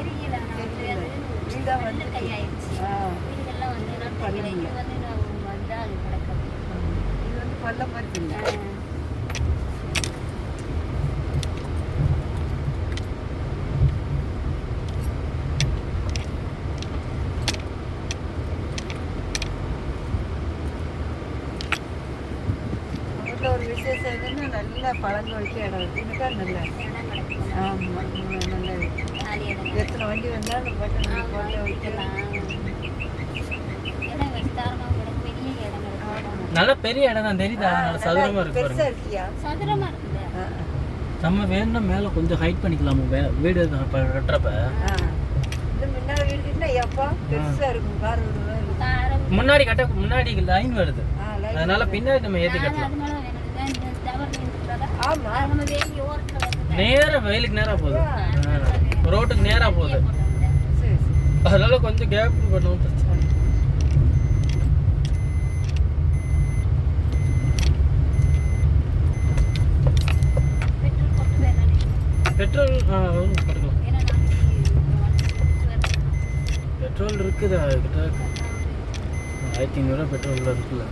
தெரியல. வீடாக வந்து கையாயிடுச்சு. வீடுகள்லாம் வந்து இது வந்து வந்தா அது கிடக்கும். இது வந்து பள்ளம் மாதிரி இல்லை. ஒரு விசேஷம் எதுன்னா நல்ல பழங்க வைக்க இடம் இருக்குன்னுக்கா நல்ல ஆமாம் நல்ல எத்தனை வண்டி வந்தாலும் போட்டோ வைக்கலாம். நல்ல பெரிய இடம் தான் தெரியுதா? சதுரமா இருக்கு. பெருசா இருக்கியா? சதுரமா இருக்குது. நம்ம வேணும்னா மேல கொஞ்சம் ஹைட் பண்ணிக்கலாம். வீடு கட்டுறப்ப முன்னாடி வீடுன்னா எப்பா பெருசா இருக்கும். கார் முன்னாடி முன்னாடி லைன் வருது, அதனால பின்னாடி நம்ம ஏற்றி கட்டலாம். நேரா வயலுக்கு நேரா போகுது, ரோட்டுக்கு நேரா போகுது. அதனால கொஞ்சம் கேப் பண்ணுவோம். பெட்ரோல் போட்டுக்கலாம். பெட்ரோல் இருக்குது கிட்ட 1500 பெட்ரோல் இருக்குல்ல.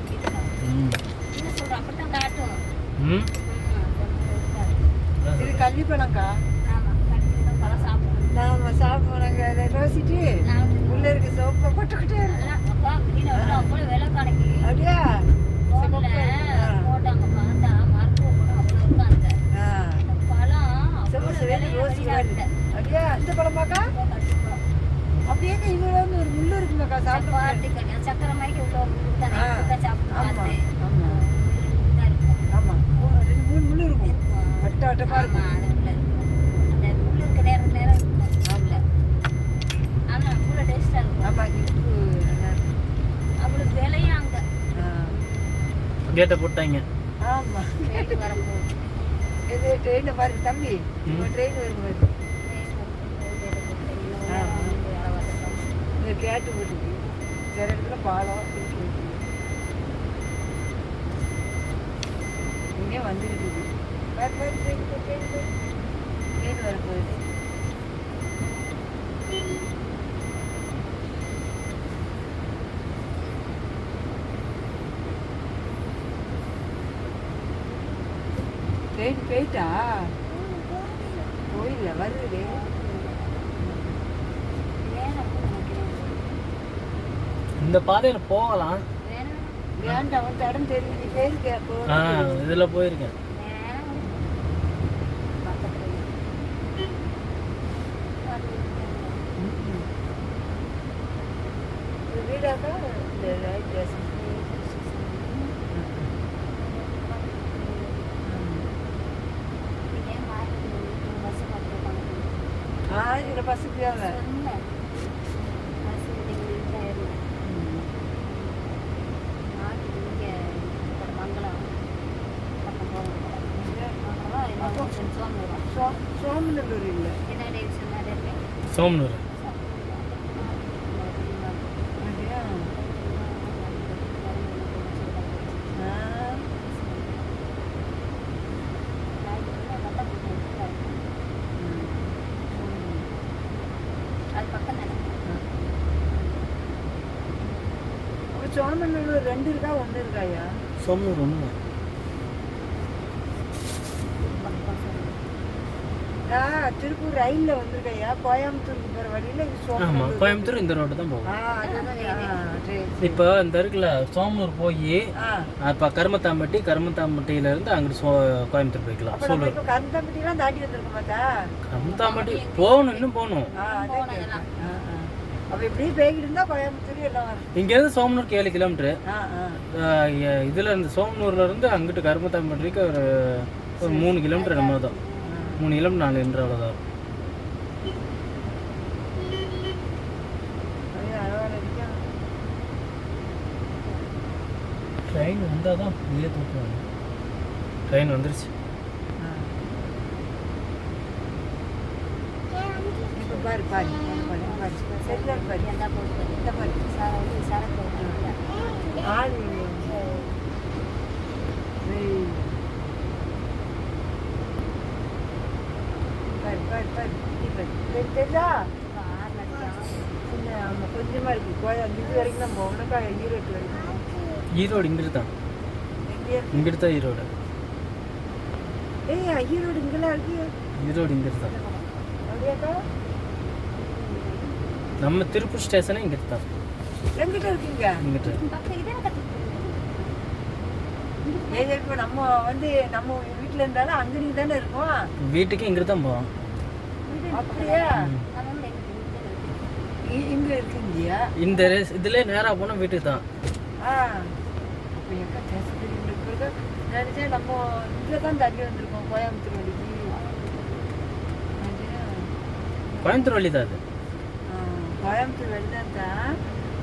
இது கள்ளிப்பழம்க்கா. நாம சாப்பிடுவோங்க. அதை ரோசிட்டு உள்ள இருக்கு சோப்பை போட்டுக்கிட்டே அப்படியா? அப்படியா? இந்த பழமாக்கா அப்படியே இவ்வளோ ஒரு முள்ளு இருக்குமாக்கா. சாப்பிட்டு சக்கரை மாதிரி ஆமாம் 2-3 முள்ளு இருக்கும். வட்ட வட்டமாக இருக்கும். அந்த முள்ளு இருக்க நேரம் இருக்கும். ஆனால் அவ்வளோ டேஸ்டாக இருக்கும். ஆமாம் இனிப்பு நல்லா இருக்கும். அவ்வளோ விலையும் அங்கே கேட்டை போட்டாங்க. ஆமாம் ரேட்டு வரும்போது இது ட்ரெயினை பாருங்க தம்பி. ட்ரெயின் வரும்போது கேட்டு போட்டுருக்கு. சில இடத்துல பாலம் இங்கே வந்துருக்குது. ட்ரெயின் வரப்போகுது. ட்ரெயின் போயிட்டா? போயிடல, வருது. இந்த பாதையில போகலாம். வேண்டாம், ஒரு இடம் தெரிஞ்சு போயிருக்கேன். இதுல போயிருக்கேன். வீடாக்கா இந்த ரைட் ஸ்டேஷன். இதில் பஸ்ஸுக்கு தேவை. சோமநல்லூர் இல்லை, சோமனூர். சோமநல்லூர் 2 இருக்கா 1 இருக்காயா? சோமனூர் 1. திருப்பூர் ரயில்ல வந்திருக்கையா? கோயம்புத்தூருக்கு போற வழியில கோயம்புத்தூர் இந்த ரோடு தான் போகும். இப்போ இந்த இருக்குல்ல சோமனூர் போய் இப்போ கருமத்தாம்பட்டியில இருந்து அங்கிட்டு கோயம்புத்தூர் போய்க்கலாம். கருமத்தாம்பட்டிலாம் தாண்டி வந்திருக்க மாட்டா? கருமத்தாம்பட்டி போகணும், இன்னும் போகணும். அப்ப இப்படியே போய்கிட்டு இருந்தா கோயம்புத்தூர் எல்லாம் வரும். இங்கேருந்து சோமனூருக்கு 7 கிலோமீட்டரு. இதுல இருந்து சோமனூர்ல இருந்து அங்கிட்டு கருமத்தாம்பட்டிக்கு ஒரு 3 கிலோமீட்டர் நம்ம தான். 3 கிலோமீட்டர் 4 கிலோமீட்டர் அவ்வளோதான். ட்ரெயின் வந்தால் தான் வெளியே தூக்குவாங்க. ட்ரெயின் வந்துருச்சு. பாரு பாரு சரிதான் பாரு. இந்த பாரு ஆள் பாரு பாரு பாரு தெரிஞ்சா ஆமாம் கொஞ்சமாக இருக்குது. இது வரைக்கும் தான் போகணுக்கா, ஈரோடு வரைக்கும். ஈரோடு இங்கிட்டு தான், இங்கிட்டு தான் ஈரோடு. ஏய் ஈரோடு இங்கெல்லாம் இருக்கு. ஈரோடு இங்கிட்டு தான். அப்படியாக்கா? நம்ம திருப்பூர் ஸ்டேஷனே இங்கிட்டு தான். எங்கிட்ட இருக்கீங்க? இங்கிட்டு. ஏய் இப்போ நம்ம நம்ம வீட்டில் இருந்தாலும் அங்கே நீ தானே இருக்கோம். வீட்டுக்கு இங்கிட்டு தான் போவோம். அப்படியா? இங்கே இருக்கீங்கயா? இந்த இதுல நேராக போனால் வீட்டுக்கு தான். இப்போ எங்கே பேசுறீங்க? நினச்சேன் நம்ம இதில் தான் தள்ளி வந்திருக்கோம், கோயம்புத்தூர் வழிக்கு. கோயம்புத்தூர் வழி தான் அது. கோயம்புத்தூர் வழி தான்.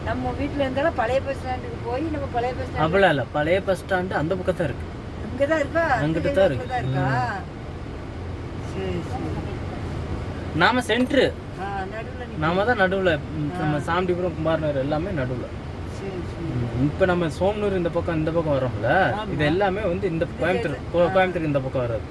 நம்ம வீட்டில் இருந்தாலும் பழைய பஸ் ஸ்டாண்டுக்கு போய் நம்ம பழைய பஸ் ஸ்டாண்ட். அப்படிலாம் இல்லை, பழைய பஸ் ஸ்டாண்டு அந்த பக்கம் தான் இருக்கு. அங்கே தான் இருக்கா? அங்கிட்டு தான் இருக்கு. சரி சரி. நாம சென்ட்ரு, நடுவில் நாம தான் நடுவில். நம்ம சாண்டிபுரம், குமாரநகர் எல்லாமே நடுவில். சரி சரி. இப்போ நம்ம சோமனூர் இந்த பக்கம் வரோம்ல, இது எல்லாமே இந்த கோயம்புத்தூர் இந்த பக்கம் வராது.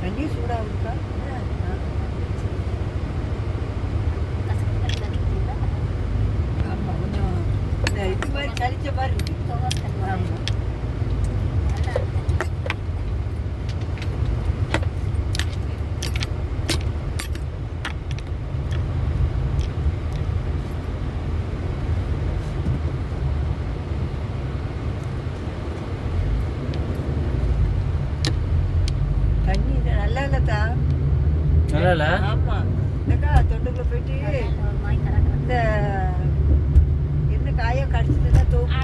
தண்ணி சூடாக இருக்கா? ஆமாம், கொஞ்சம் இது மாதிரி சளிச்ச மாதிரி இருக்கு. ஆமாம். தண்ணி நல்லா இல்லைத்தா? நல்லா இல்லை. ஆமாம், இல்லைக்கா தொண்டுக்குள்ளே போயிட்டு இந்த என்ன காயோ கடிச்சதுன்னா தோக்கு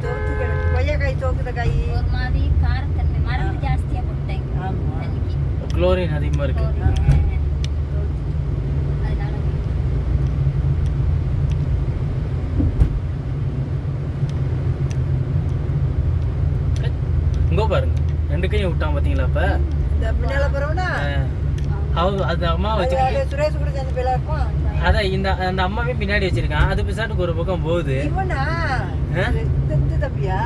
தோத்து கிடக்கு. கொய்யாக்காய் தோக்குத காய் ஒரு மாதிரி காரத்தன்மை, மருந்து ஜாஸ்தியா போட்டேன். ஆமாம், குளோரின் அதிகமாக இருக்கு. இங்கோ பாருங்க, 2 கையும் விட்டான் பார்த்தீங்களா? அப்போ இந்த பின்னால போகிறோம்னா அது அம்மா வச்சுக்கிட்டு சுரேஷ் கூட சேர்ந்து போயில இருப்போம். அதான் அந்த அம்மாவே பின்னாடி வச்சிருக்கான். அது பிசாட்டுக்கு ஒரு பக்கம் போகுது. இவனா இந்த தம்பியா?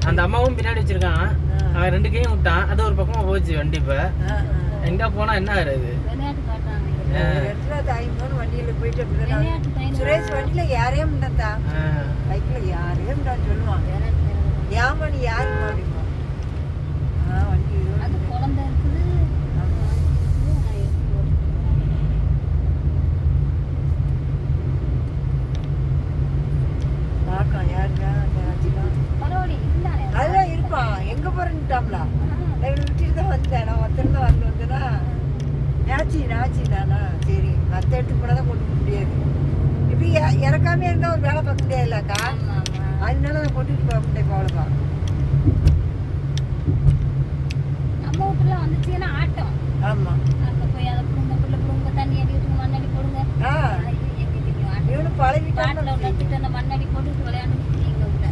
அந்த அம்மாவும் பின்னாடி வச்சிருக்கான். அவன் 2 கையும் விட்டான், அது ஒரு பக்கமா போச்சு வண்டி. இப்ப எங்க போனா என்ன ஆகுது? வண்டியில போயிட்டு சுரேஷ் வண்டியில யாரையும் பைக்ல யாரையும் சொல்லுவான். ஏமா நீ யாருமா அப்படிமா? வண்டி குழந்தை இருக்குது. அதெல்லாம் இருப்பான். எங்க போறேன்ட்டாம்ல, விட்டுட்டு தான் வந்தேன். நான் ஒருத்தர் தான் வந்தேன்னா நாச்சி தானா? சரி, மற்ற இடத்துக்கு போனால் தான் கொண்டு போக முடியாது. இப்படி இறக்காமே இருந்தால் ஒரு வேலை பார்க்க முடியாதுல்லக்கா. அதனால நான் கொண்டுட்டு போக முடியாது. அவ்வளோதான். நம்ம வீட்டுல வந்துச்சுன்னா ஆட்டம். ஆமாம், அங்கே போய் அதை பிடுங்க தண்ணி அடி விட்டு மண்ணடி போடுங்க. இவனு பழகிட்டான். அந்த மண்ணடி போட்டு விளையாண்டு எங்க வீட்டுல.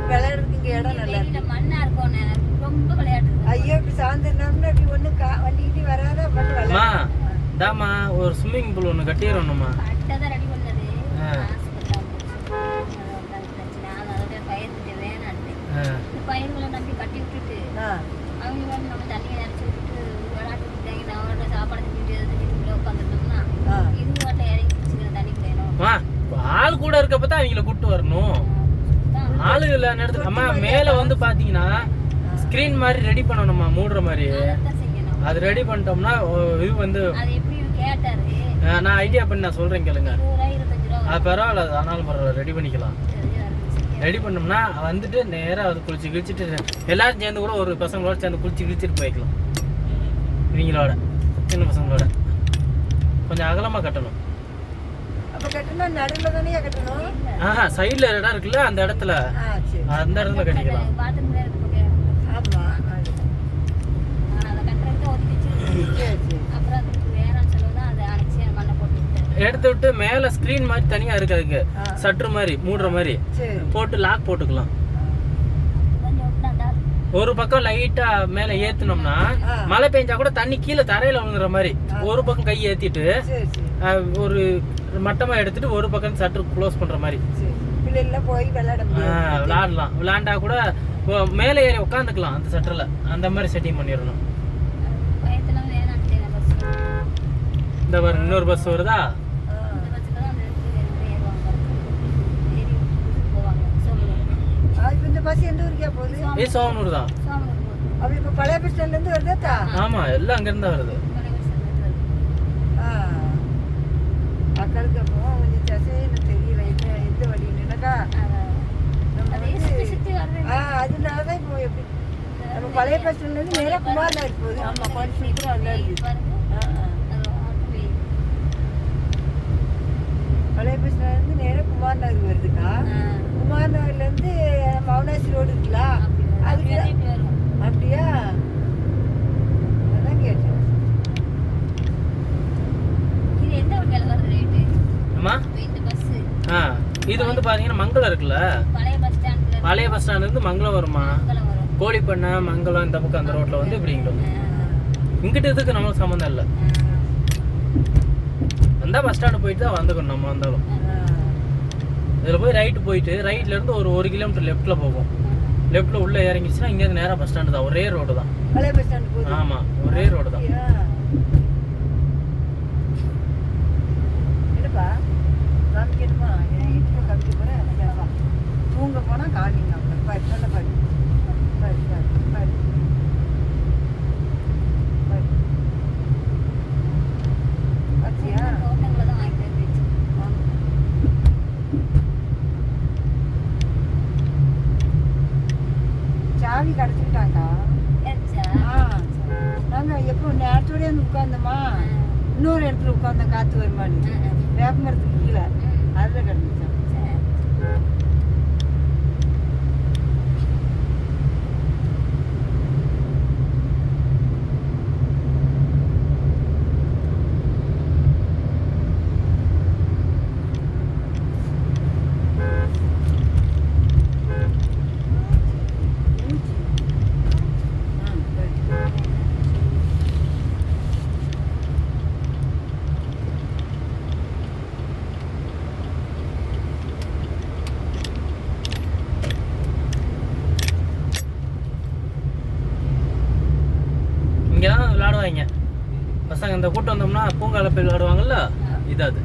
விளையாடுறதுக்கு இங்கே இடம் நல்லா இருக்கு. மண்ணா இருக்கும், ரொம்ப விளையாடுறது. ஐயோ, இப்படி சாயந்தரம் இப்படி ஒண்ணு வண்டிக்கிட்டு வராத. தாமா ஒரு ஸ்விம்மிங் பூல் ஒன்று கட்டிடணுமா? கட்டதான் ரெடி பண்ணது. அதோட பயிர்கிட்ட வேணான்ட்டு பயிர்களை நம்பி கட்டி விட்டுட்டு அவங்க நம்ம தண்ணியை நினைச்சு விட்டுட்டு விளையாட்டு விட்டாங்க. நம்மளோட சாப்பாடு திட்டு உட்காந்துட்டோம்னா இது வாட்டை இறங்கி பிடிச்சிக்கிற தண்ணி வேணும். ஆள் கூட இருக்கப்பதான் அவங்கள கூப்பிட்டு வரணும். ஆளு இல்ல நேரத்துக்கு அம்மா மேல பாத்தீங்கன்னா ஸ்கிரீன் மாதிரி ரெடி பண்ணணுமா, மூடுற மாதிரி. அது ரெடி பண்ணிட்டோம்னா இது நான் ஐடியா பண்ணி நான் சொல்றேன் கேளுங்க. அது பரவாயில்ல, ஆனாலும் பரவாயில்ல, ரெடி பண்ணிக்கலாம். ரெடி பண்ணோம்னா நேராக அது குளிச்சு கிழிச்சிட்டு எல்லாரும் சேர்ந்து கூட ஒரு பசங்களோட சேர்ந்து குளிச்சு கிழிச்சிட்டு போய்க்கலாம். இவங்களோட சின்ன பசங்களோட கொஞ்சம் அகலமாக கட்டணும். சைடுல இடம் இருக்குல்ல, அந்த இடத்துல கட்டிக்கலாம். எடுத்து விட்டு மேல ஸ்கிரீன் மாதிரி தனியா இருக்கு, அதுக்கு சட்ரு மாதிரி மூடுற மாதிரி போட்டு லாக் போட்டுக்கலாம். ஒரு பக்கம் லைட்டா மேல ஏத்துனோம்னா மழை பெஞ்சா கூட தண்ணி கீழே தரையில விழுங்குற மாதிரி ஒரு பக்கம் கை ஏத்திட்டு ஒரு மட்டமா எடுத்துட்டு ஒரு பக்கம் சட்ரு க்ளோஸ் பண்ற மாதிரி போய் விளையாடலாம். விளையாண்டா கூட மேல ஏறி உட்காந்துக்கலாம் அந்த சட்டர்ல. அந்த மாதிரி செட்டிங் பண்ணிடணும். இந்த பாரு இன்னொரு பஸ் வருதா? சோமனூர் தான். பழைய பஸ் ஸ்டாண்ட்ல இருந்து வருதா? ஆமா, எல்லாம் அங்க இருந்து வருது. அக்கலுக்கு அப்புறம் கொஞ்சம் தசைன்னு தெரியல எந்த வழின்னுனாக்கா அதனாலதான் இப்போ எப்படி நம்ம பழைய பஸ் ஸ்டாண்ட்ல இருந்து நேரா குமார் நகர் போகுது. ஆமா, பழைய பஸ் ஸ்டாண்ட்ல இருந்து நேரா குமார் நகர் வருதுக்கா. குமார் நகர்ல இருந்து மவுனாசி ரோடு இருக்குல்ல, அதுக்கு அப்படியா? அதான் கேட்டேன். இது வந்து பாத்தீங்கன்னா மங்களம் இருக்குல்ல, பழைய பஸ் ஸ்டாண்ட்ல இருந்து மங்களம் வருமா, கோழிப்பண்ணை மங்களம் இந்த பக்கம் அந்த ரோட்ல வந்து இப்படி இங்கிட்ட இதுக்கு நம்மளுக்கு சம்மந்தம் இல்லை. அந்த பஸ் ஸ்டாண்டு போயிட்டு தான் வந்துக்கணும். நம்ம வந்தாலும் இதுல போய் ரைட்டு போயிட்டு ரைட்ல இருந்து ஒரு 1 கிலோமீட்டர் லெஃப்ட்ல போகும். லெஃப்ட்ல உள்ள இறங்கிச்சுன்னா இங்க இருந்து நேரா பஸ் ஸ்டாண்டு தான். ஒரே ரோடு தான். ஆமா, ஒரே ரோடு தான். தூங்க போனா காணிங்க சாவி கிடைச்சிக்கிட்டாக்கா. நாங்க எப்போ நேரத்தோடய வந்து உட்கார்ந்தோமா, இன்னொரு இடத்துல உட்கார்ந்தோம் காத்து வருமானு வேப்ப மரத்துக்கு கீழே, அதுல கிடந்துச்சா. விளையாடுவாங்க பசங்க. இந்த கூட்டம் வந்தோம்னா பூங்கால போய் விளையாடுவாங்கல்ல, இது அது.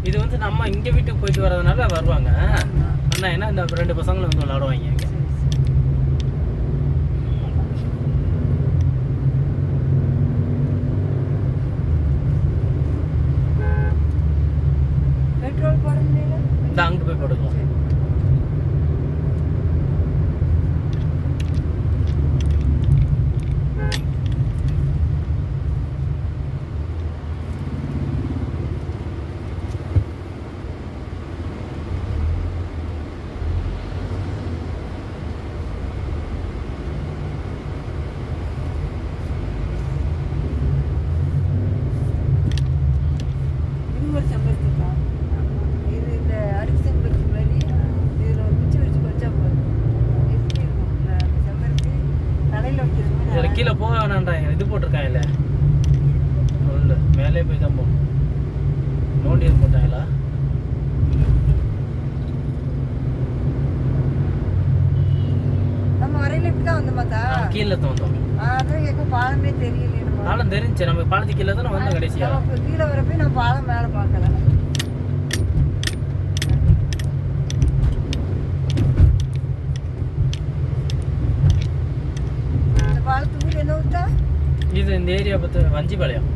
இது வந்து நம்ம இங்க வீட்டுக்கு போயிட்டு வர்றதுனால வருவாங்க. அண்ணா என்ன இந்த 2 பசங்களும் வந்து விளையாடுவாங்க இங்க. பெட்ரோல் போடுறீங்க? இந்த அங்கிட்டு போய் போட்டுக்கலாம். கீழே போக வேணான்றாங்க. இது போட்டிருக்காங்கல்ல மேலே போய் தான் போகணும். நோண்டி இது போட்டாங்களா? நம்ம வரையில இப்படிதான் வந்து பார்த்தா கீழே தான் வந்தோம். அதான் கேட்க பாலமே தெரியல. பாலம் தெரிஞ்சு நம்ம பாலத்துக்கு கீழே தானே வந்தோம். கடைசியா கீழே வரப்போ நான் பாலம் மேலே பார்க்கல. இது இந்த ஏரியா பத்தி வஞ்சிபாளையம்.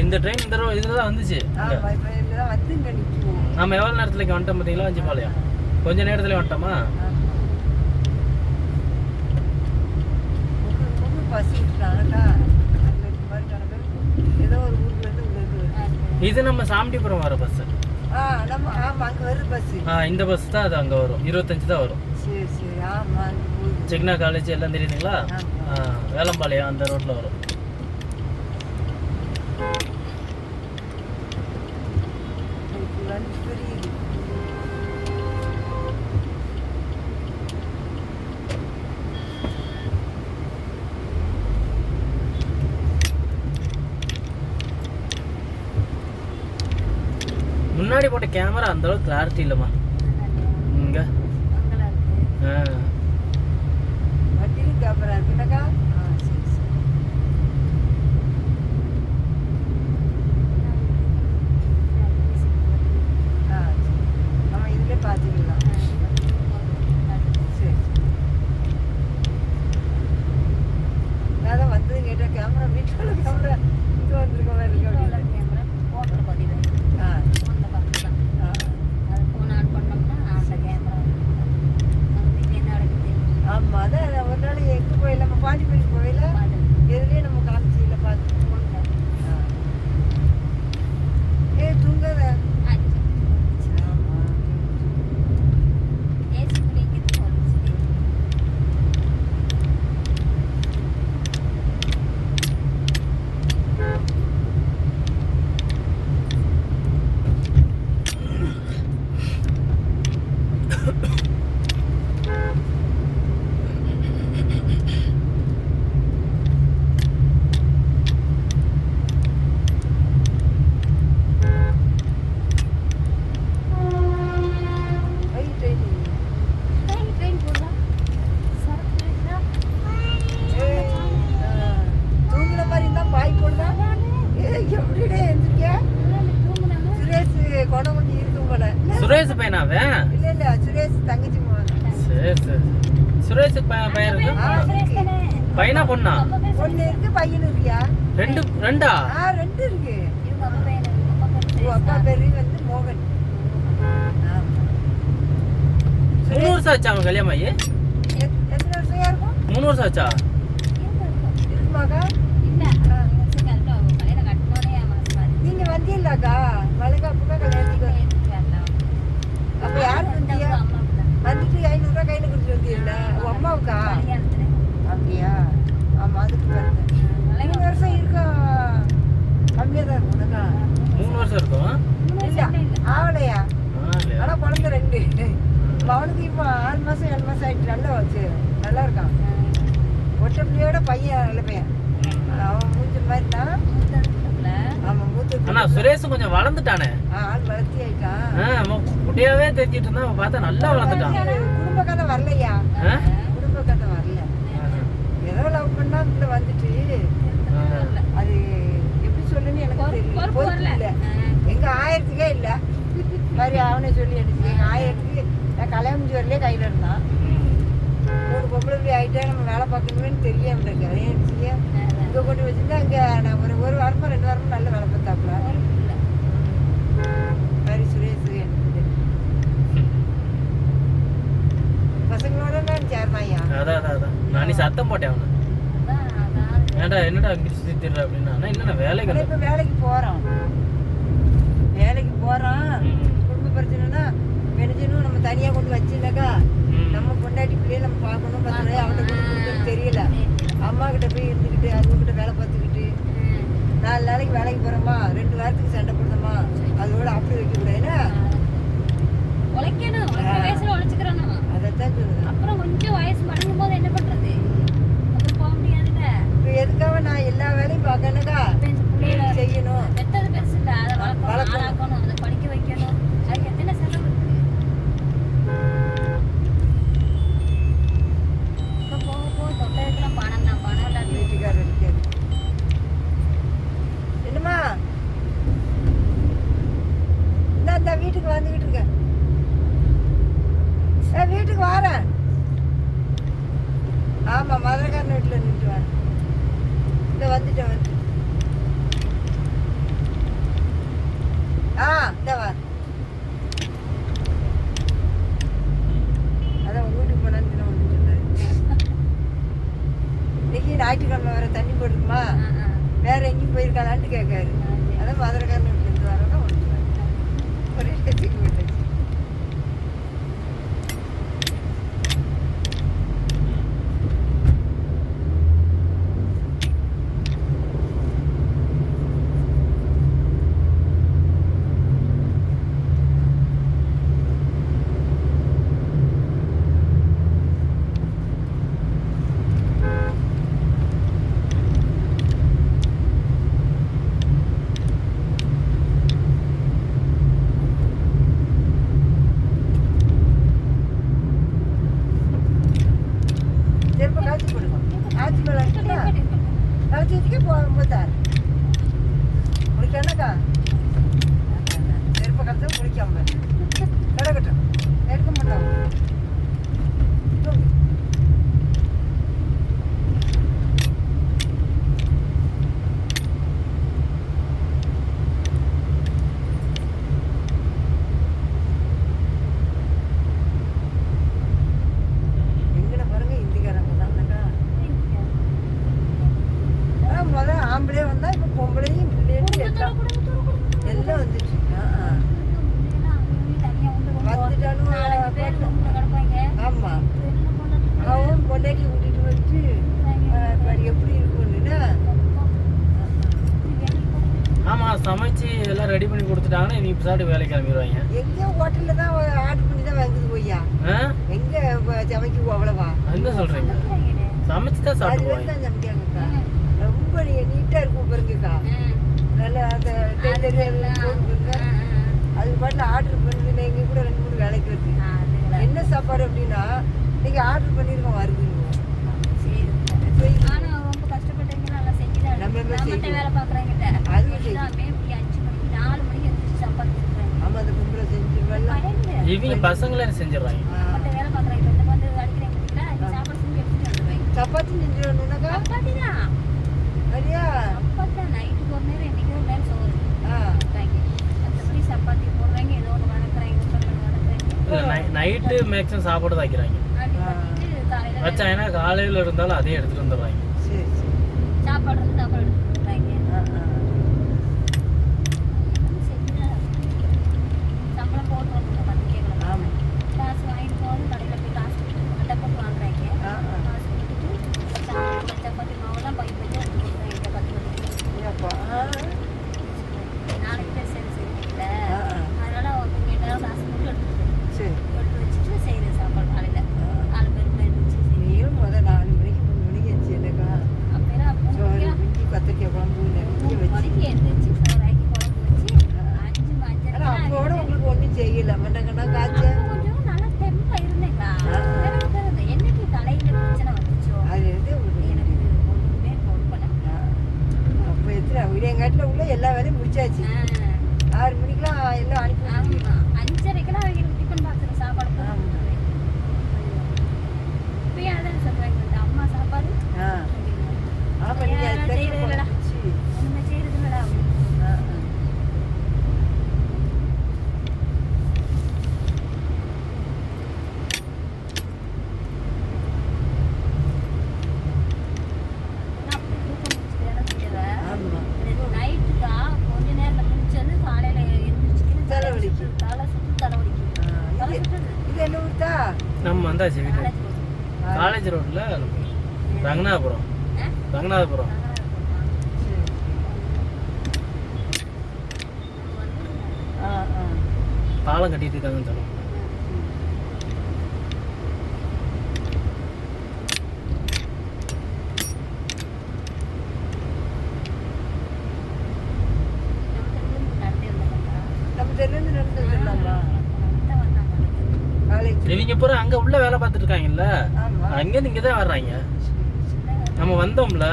இந்த ட்ரெயின் இந்த இதுல தான் வந்துச்சு. நம்ம எவ்வளவு நேரத்துல வந்துட்டோம் பாத்தீங்களா? வஞ்சிபாளையம் கொஞ்ச நேரத்துல வந்துட்டோமா? பஸ் விட்டுறாங்கக்கா. அங்கே இருக்க மாதிரி கணக்கு ஏதோ ஒரு ஊர்லேருந்து இங்கேருந்து வருது. இது நம்ம சாமட்டிபுரம் வர பஸ். நம்ம ஆமாம் அங்கே வருது பஸ்ஸு. இந்த பஸ் தான் அது அங்கே வரும். 25 தான் வரும். சரி சரி. ஆமாம் அங்கே போகுது. செக்னா காலேஜ் எல்லாம் தெரியுதுங்களா? வேலம்பாளையம் அந்த ரோட்டில் வரும். புரியுது. முன்னாடி போட்ட கேமரா அந்த அளவுக்கு கிளாரிட்டி இல்லைம்மா இங்க. வண்டியிலும் கேமரா இருக்குனாக்கா. சரி சரி. நம்ம இதுலேயே பார்த்துக்கலாம். சரி நான் தான் வந்தது கேட்டால் கேமரா வீட்டில் கேமரா இங்கே வந்துருக்க மாதிரி இருக்கு அப்படின்னு. ஆமாம் அதான் ஒரு நாள் எங்கே போயில நம்ம பாண்டிப்பேரி போயில எதுலேயே நம்ம காமிச்சியில பார்த்து தூங்காத. சுரேஷ் பையனாவே? இல்ல சுரேஷ் தங்கச்சி மகன். சரி சரி. சுரேஷ் பையன் இருக்கு. பையனா பொண்ணா? பொண்ணு இருக்கு பையன் இருக்கியா? ரெண்டா? ரெண்டு இருக்கு. அப்பா பேரு வந்து மோகன். 3 வருஷம் ஆச்சா அவன் கல்யாணம் ஆகி? எத்தனை வருஷம் இருக்கும்? 3 வருஷம் ஆச்சா? இருக்குமாக்கா? நீங்க வந்தீங்களாக்கா? வளைகாப்புக்கா கல்யாணத்துக்கு? அப்ப யாரு வந்தியா? வந்துட்டு 500 ரூபா கையில கொடுத்து வந்தீங்களா? உன் அம்மாவுக்கா? அப்படியா? ஆமா அதுக்கு பிறகு 3 வருஷம் இருக்கும். கம்மியா தான் இருக்கும் உனக்கா? 3 வருஷம் இருக்கும். இல்ல ஆவலையா? ஆனா குழந்தை 2. அவனுக்கு இப்போ 6 மாசம் 7 மாசம் ஆயிடுச்சு. நல்லா வச்சு நல்லா இருக்கான். ஒற்றை பிள்ளையோட பையன் நல்ல பையன். அவன் மூஞ்ச மாதிரி தான். ஆமா மூத்த. ஆனா சுரேஷ் கொஞ்சம் வளர்ந்துட்டானே. ஆள் வளர்த்தி ஆயிட்டான். குட்டியாவே தெரிஞ்சிட்டு இருந்தா பார்த்தா நல்லா வளர்ந்துட்டான். குடும்ப கதை வரலையா? குடும்ப கதை வரல. ஏதோ லவ் பண்ணா இதுல வந்துட்டு அது எப்படி சொல்லுன்னு எனக்கு தெரியல. பொறுப்பு இல்ல. எங்க ஆயிரத்துக்கே இல்ல மாதிரி அவனே சொல்லி அடிச்சு. எங்க ஆயிரத்துக்கு நான் கல்யாணம் முடிஞ்ச வரலையே கையில இருந்தான். 3 பொம்பளை இப்படி ஆயிட்டா நம்ம வேலை பார்க்கணுமேனு தெரியாம இருக்கு. அதே அடிச்சு இங்க கொண்டு வச்சுருந்தா அங்க நான் ஒரு வாரமா 2 வாரமா நல்ல வேலை பார்த்தாப்புல மாதிரி சுரேஷ் எனக்கு பசங்களோட நான் சேர்ந்தாயா. அதான் நான் சத்தம் போட்டேன் அவனை. ஏன்டா என்னடா அங்கே சுத்திடுற அப்படின்னா இல்ல வேலைக்கு இப்ப வேலைக்கு போறோம். குடும்ப பிரச்சனைனா மெனஜனும் நம்ம தனியா கொண்டு வச்சுனாக்கா நம்ம பொண்டாட்டி பிள்ளைய நம்ம பார்க்கணும். 10 ரூபாய் அவன்கிட்ட கொடுக்கணும்னு தெரியல. அம்மா கிட்ட போய் இருந்துக்கிட்டு அதுகிட்ட வேலை பார்த்துக்கிட்டு 4 நாளைக்கு வேலைக்கு போறோமா 2 வாரத்துக்கு சண்டை போடுறோமா அதோட அப்படி வைக்க கூடாதுன்னா உழைக்கணும். வயசுல உழைச்சுக்கிறோம். அதைத்தான் சொல்லுவேன். அப்புறம் கொஞ்சம் வயசு மடங்கும் போது என்ன பண்றது? அப்புறம் போக முடியாதுல்ல. இப்போ எதுக்காக நான் எல்லா வேலையும் பார்க்கணுக்கா செய்யணும். பெத்தது பெருசு இல்லை. அதை வளர்க்கணும், ஆளாக்கணும், அதை படிக்க வைக்கணும். அதுக்கு எத்தனை செலவு இருக்கு? இப்போ போக தொட்டதுக்கெல்லாம் பணம் தான். பணம் இல்லாத வீட்டுக்காரர் இருக்காரு. என்னம்மா இந்த வீட்டுக்கு வந்துக்கிட்டு இருக்க. வீட்டுக்கு வரேன். ஆமா மதுரைக்காரன் வீட்டில் நின்று வரேன். இந்த வந்துட்டேன் வந்து. இந்த வா. அதான் உங்க வீட்டுக்கு போனான்னு ஒன்று சொன்னாரு. இன்னைக்கு ஞாயிற்றுக்கிழமை இருக்காளான்ட்டு கேட்காரு. அதான் மதுரைக்காரன் வீட்டுலேருந்து வரேன்னா வந்துடுவாரு. ஒரே இடத்துக்கு போயிட்டாச்சு. திரும்ப காய்ச்சி போடுவோம். காய்ச்சி போடலாம்னா காய்ச்சி வச்சுக்கே போத்தாரு முடிக்கணுக்கா. திரும்ப காய்ச்சா முடிக்காம கிடக்கட்டும், எடுக்க மாட்டாங்க. முதல் ஆம்பளே வந்தா இப்ப பொம்பளையும் பிள்ளைன்னு எல்லாம் வந்துச்சு. வந்துட்டாலும் ஆமா அவன் பொண்டாட்டி கூட்டிட்டு வந்துட்டு எப்படி இருக்கும்னுன்னா ஆமா சமைச்சு எல்லாம் ரெடி பண்ணி கொடுத்துட்டாங்கன்னா நீ சாப்பிட்டு வேலைக்கு கிளம்பிடுவாங்க. எங்கேயோ ஹோட்டல்ல தான் ஆர்டர் பண்ணி தான் வாங்குது போய்யா. எங்க சமைக்கு அவ்வளவா என்ன சொல்றீங்க? சமைச்சு தான் சாப்பிடுவாங்க. சமைக்காங்கக்கா. ரொம்ப நீட்டா இருக்கும் பாருங்கக்கா. நல்லா அந்த அது பாட்டில் ஆர்டர் பண்ணுதுன்னு எங்க கூட 2-3 வேலைக்கு வருது. என்ன சாப்பாடு அப்படின்னா நீங்க ஆர்டர் பண்ணிருக்கோம் வருதுங்க. இவங்க பசங்களே செஞ்சிடறாங்க. சப்பாத்தி செஞ்சிடணும்னாக்கா சரியா நைட்டுக்கு ஒரு நேரம் இன்னைக்கு ஒரு நேரம் சோறு மற்றபடி சப்பாத்தி போடுறாங்க, ஏதோ ஒன்று வணக்குறாங்க. நைட்டு மேக்ஸிமம் சாப்பாடு வைக்கிறாங்க. வச்சாங்கன்னா காலையில் இருந்தாலும் அதே எடுத்துட்டு வந்துடுறாங்க. சாப்பாடு வந்து சாப்பாடு எடுத்துட்டு சம்பளம் போட்டு வந்து பண்ணி கேட்கலாம். காசு வாங்கிட்டு போகிறது கடையில் போய் காசு அட்டை போட்டு வாங்குறாங்க. காசு கொடுத்துட்டு சப்பாத்தி மாவுலாம் பைப் வச்சு எடுத்து கொடுக்குறாங்க. 10 நாளைக்கு பேர் சரி செய்யல, அதனால அவங்க கேட்டாலும் காசு மட்டும் எடுத்து வச்சுட்டு செய்யற சாப்பாடு காலையில் 4 பேர் வச்சு நீயும் முதல் 4 மணிக்கு 3 மணிக்கு வச்சு என்னக்கா அப்போ கத்திரிக்காய் குழம்பு நிறைய மணிக்கு எழுந்திரிச்சு சோறாக்கி குழம்பு வச்சு 5 அப்போட உங்களுக்கு ஒன்றும் செய்யல மண்டக்கண்ணா காய்ச்ச கொஞ்சம் நல்லா தெம்பா இருந்தேக்கா. என்னைக்கு தலையில பிரச்சனை வந்துச்சோ அது இருந்து உங்களுக்கு எனக்கு ஒன்றுமே ஃபோன் பண்ண. அப்போ எத்தனை விடியங்காட்டில் உள்ள எல்லா வேலையும் முடிச்சாச்சு. 6 மணிக்கெலாம் எல்லாம் அனுப்பி. ஆமாம் 5:30க்கெல்லாம் அவங்களுக்கு டிஃபன் பாக்ஸில் சாப்பாடு போட்டு இப்போயே அதான் சொல்லுவாங்க, இந்த அம்மா சாப்பாடு ஆமாம் நீங்கள் செய்யறது இல்லடா, ஒன்றுமே செய்யறது இல்லடா அப்படின்னு. நைட்டுக்கா கொஞ்ச நேரம் முடிச்சது காலையில எழுந்திரிச்சு தலை சுத்து தலை சுத்துது. இது என்ன ஊர்த்தா? நம்ம வந்தாச்சு வீட்டு காலேஜ் ரோட்ல ரங்கநாதபுரம். பாலம் கட்டிட்டு இருக்காங்கன்னு சொல்லுவோம். நம்ம தெரியல நடந்துடலாமா காலேஜ் இவங்க பூரா அங்க உள்ள வேலை பார்த்துட்டு இருக்காங்கல்ல, அங்க இங்க தான் வர்றாங்க. நம்ம வந்தோம்ல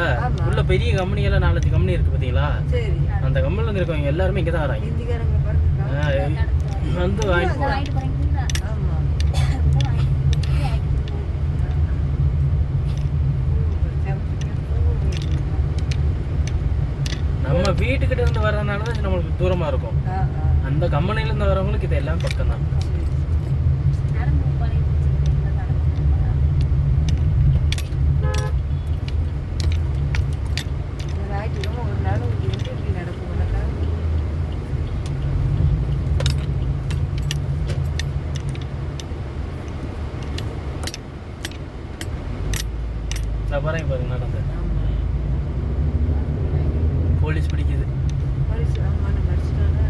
உள்ள பெரிய கம்பெனி எல்லாம் 4-5 கம்பெனி இருக்கு பாத்தீங்களா, அந்த கம்பெனில இருந்து இருக்கவங்க எல்லாருமே இங்க தான் வர்றாங்க. வந்து வாங்கிட்டு நம்ம வீட்டுக்கிட்ட இருந்து வர்றதுனால தான் நம்மளுக்கு தூரமா இருக்கும். அந்த கம்பெனில இருந்து வரவங்களுக்கு இது எல்லாம் பக்கம் தான். ஞாயிற்றுக்கிழமை ஒரு நாள் பாருங்க பாருங்க நடந்து போலீஸ் பிடிக்குது. போலீஸ் ஆமாம் நடிச்சிட்டாங்க.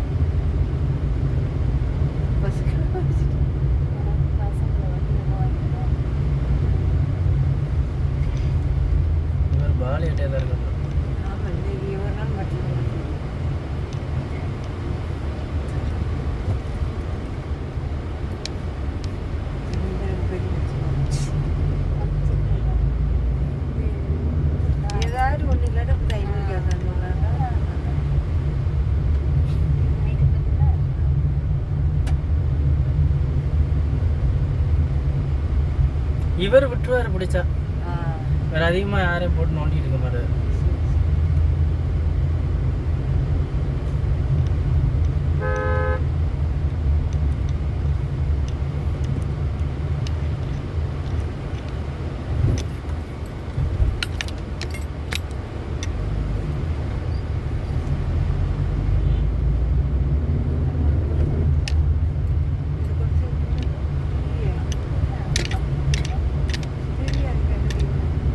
இவர் பாலியட்டே தான் இருக்காங்க. ஆமாம் இன்னைக்கு ஒரு நாள் மட்டும் ஏதாவது ஒன்று இல்லாட்ட டைம் கேட்கணும். இவர் விட்டுருவாரு பிடிச்சா. வேற அதிகமா யாரையும் போட்டு நோண்டிட்டு இருக்க மாட்டாரு.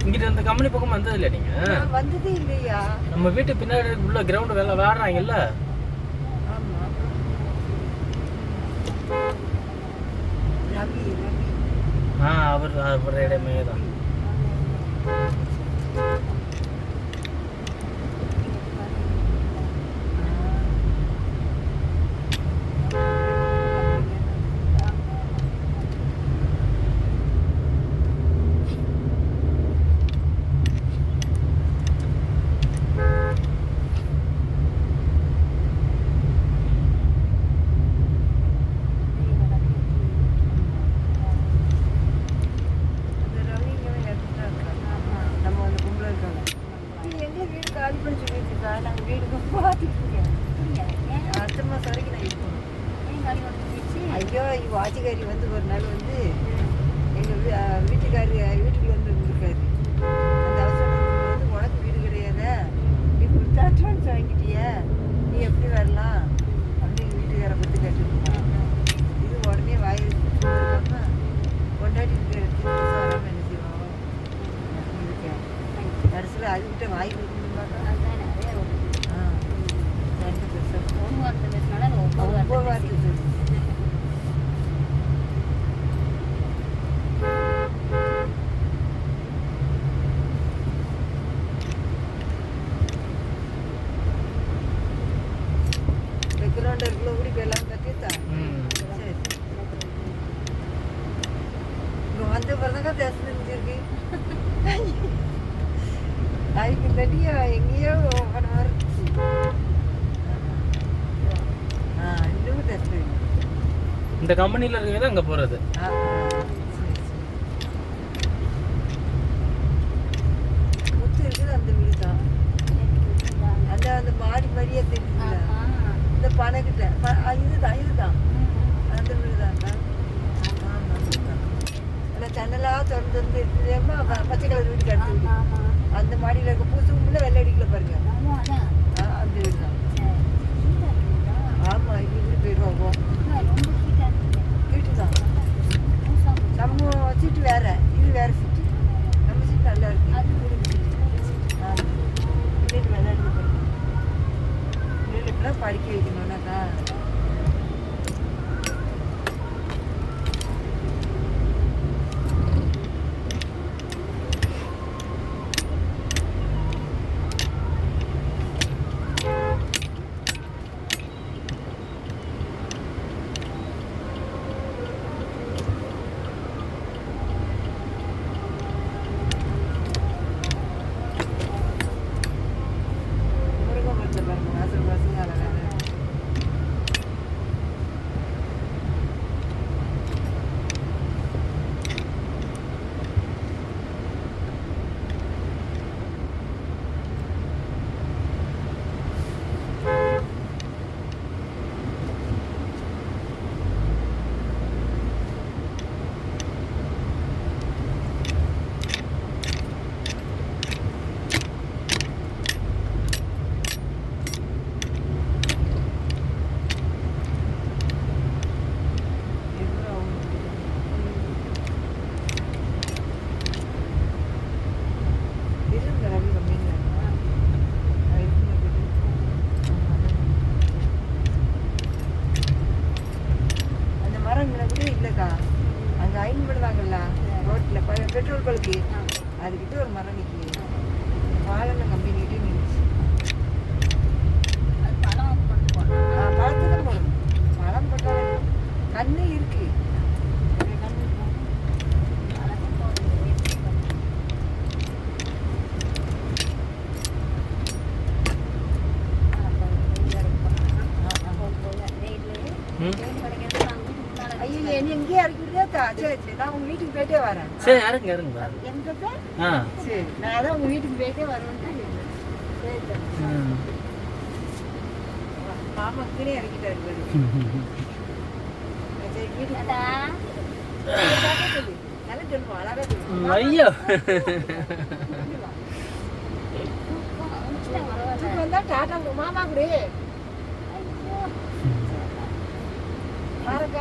இங்கிட்ட அந்த கம்பெனி பக்கம் வந்தது இல்லை நீங்க? வந்ததே இல்லையா? நம்ம வீட்டு பின்னாடி உள்ள கிரவுண்ட் வேலை விளையாடுறாங்கல்ல. ஆமா ரவி ரவி அவர் இடமே தான். நாங்கள் வீடுக்கு பார்த்துட்டு அடுத்த மாதம் வரைக்கும் நான் இருக்கணும். ஐயோ வாட்சிக்காரி வந்து ஒரு நாள் வந்து எங்கள் வீட்டுக்குள்ள வந்து இருந்திருக்காரு. அந்த அவசரம் வந்து உனக்கு வீடு கிடையாத, நீ கொடுத்தா அட்வான்ஸ் வாங்கிட்டிய, நீ எப்படி வரலாம் அப்படின்னு வீட்டுக்காரை பற்றி கேட்டுருக்கான். இது உடனே வாய் இருக்காம கொண்டாடி இருக்கிற வராமல் என்ன செய்வாங்க இருக்கேன். கடைசியில் அதுக்கிட்ட வாய் கொடுக்கணும் பார்த்தா ரொம்ப வார்த்தை கிரௌண்டருக்குள்ள ஓடி போயெல்லாம் கட்டித்தான். சரி இங்கே வந்த பிறந்தாக்கா தேசம் தெரிஞ்சிருக்கு. அதுக்கு தட்டியா எங்கேயோ பண்ணுவார். இன்னும் டெஸ்ட் இந்த கம்பெனியில் இருக்கிறது அங்கே போகிறது. முத்து இருக்குது அந்த வீடு தான். அந்த மாடி மாதிரியே தெரியுதுல்ல இந்த பணக்கிட்ட இதுதான் அந்த வீடு தான். ஆமாம் அந்த ஜன்னலாக திறந்து இருக்குதேமா பச்சை கலர் வீட்டுக்கு அடுத்த வீடு. அந்த மாடியில் இருக்க பூசுக்குள்ள வெள்ளை அடிக்கல பாருங்க. அந்த வீடு தான். ஆமாம் இப்படி போயிடுவோம். வீட்டு தான் நம்ம சீட்டு வேற, இது வேற சீட்டு. நம்ம சீட்டு நல்லா இருக்கு. பிள்ளைட்டு விளையாடுறது பாருங்க. பிள்ளைகளுக்கெல்லாம் படிக்க வைக்கணும்னாக்கா பெட்ரோல் பல்க்கு அதுக்கிட்ட ஒரு மரம் நிற்கிது. பாலன கம்பெனிக்கிட்டே நின்றுச்சு. பழத்தை தான் போடணும். பழம் போட்டாலும் கண்ணு இருக்கு. ஐயோ என்ன எங்கேயே இறக்கிட்டா சரி சரி நான் உங்க வீட்டுக்கு போயிட்டே வரேன். சரி இறங்க இறங்க. எங்க ஆ சரி நான் அதான் உங்க வீட்டுக்கு போயிட்டே வருவேன். மாமாக்குனே இறக்கிட்டாரு பாரு. சரி வீட்டுக்கு நல்லா சொல்லுவோம் அழகா சொல்லுவோம். ஐயோ வந்தா டாடா மாமா கூட பாருங்க.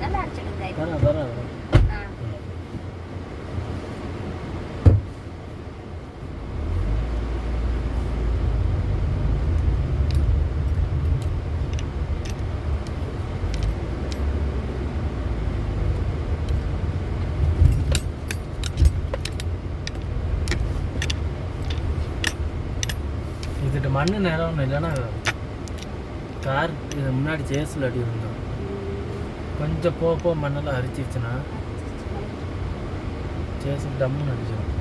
நல்லா அடிச்சிடுங்க. வரேன். இதுட்டு மண்ணு நேரம் ஒன்றும் இல்லைன்னா கார் இது முன்னாடி சேஸில் அடி இருந்தோம். கொஞ்சம் போக மண்ணெல்லாம் அரிச்சிருச்சுன்னா சேஸுக்கு டம்முன்னு அடிச்சிடும்.